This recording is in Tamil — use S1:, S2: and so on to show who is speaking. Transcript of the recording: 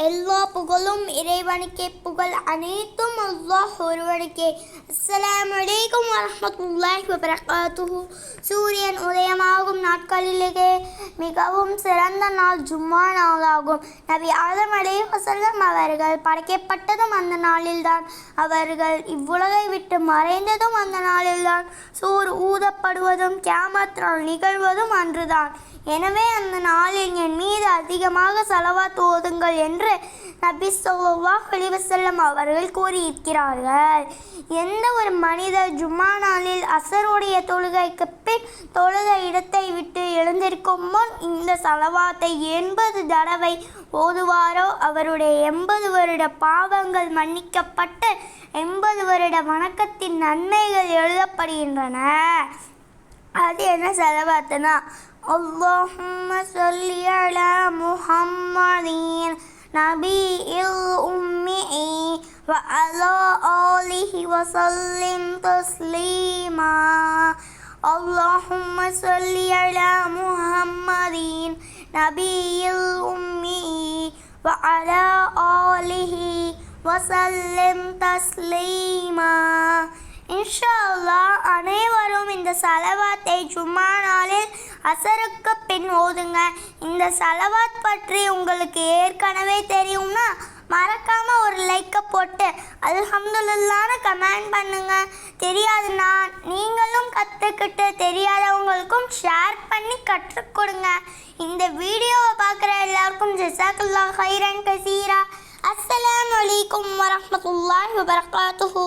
S1: எல்லா புகழும் இறைவனுக்கே. புகழ் அனைத்தும் அல்லாஹ் ஒருவனுக்கே. அஸ்ஸலாமு அலைக்கும் வரஹ்மத்துல்லாஹி வபரகாத்துஹு. சூரியன் உதயமாகும் நாட்களிலேயே மிகவும் சிறந்த நாள் ஜும்மா நாளாகும். நபி ஆதம் அலைஹிஸ்ஸலாம் அவர்கள் படைக்கப்பட்டதும் அந்த நாளில்தான். அவர்கள் இவ்வுலகை விட்டு மறைந்ததும் அந்த நாளில்தான். சூர் ஊதப்படுவதும் கியாமத் நாள் நிகழ்வதும் அன்றுதான். எனவே அந்த நாளில் என் மீது அதிகமாக ஸலவாத் ஓதுங்கள் என்று நபி ஸல்லல்லாஹு அலைஹி வஸல்லம் அவர்கள் கூறியிருக்கிறார்கள். எந்த ஒரு மனிதர் ஜும்மா நாளில் அசருடைய தொழுகைக்கு பின் தொழுத இடத்தை விட்டு எழுந்திருக்கும் முன் இந்த ஸலவாத்தை 80 தடவை ஓதுவாரோ அவருடைய 80 வருட பாவங்கள் மன்னிக்கப்பட்டு 80 வருட வணக்கத்தின் நன்மைகள் எழுதப்படுகின்றன. அது என்ன ஸலவாத்துனா, அல்லாஹும்ம ஸல்லி அலா முஹம்மதின் நபியில் உம்மி வ அலா ஆலிஹி வ ஸல்லிம் தஸ்லீமா. அல்லாஹும்ம ஸல்லி அலா முஹம்மதின் நபியில் உம்மி வ அலா ஆலிஹி வ ஸல்லிம் தஸ்லீமா. இன்ஷா அல்லாஹ் அனைவரும் இந்த ஸலவாத்தை ஜும்மா நாளில் அசருக்கு பின் ஓதுங்க. இந்த ஸலவாத் பற்றி உங்களுக்கு ஏற்கனவே தெரியும்னா மறக்காம ஒரு லைக்கை போட்டு அல்ஹம்துலில்லாஹ்னு கமெண்ட் பண்ணுங்க. தெரியாதுன்னா நீங்களும் கற்றுக்கிட்டு தெரியாதவங்களுக்கும் ஷேர் பண்ணி கற்றுக் கொடுங்க. இந்த வீடியோவை பார்க்குற எல்லாருக்கும் ஜஸாக்கல்லாஹ் ஹைரன் கசீரா. அஸ்ஸலாமு அலைக்கும் வரஹ்மத்துல்லாஹி வபரகாத்துஹு.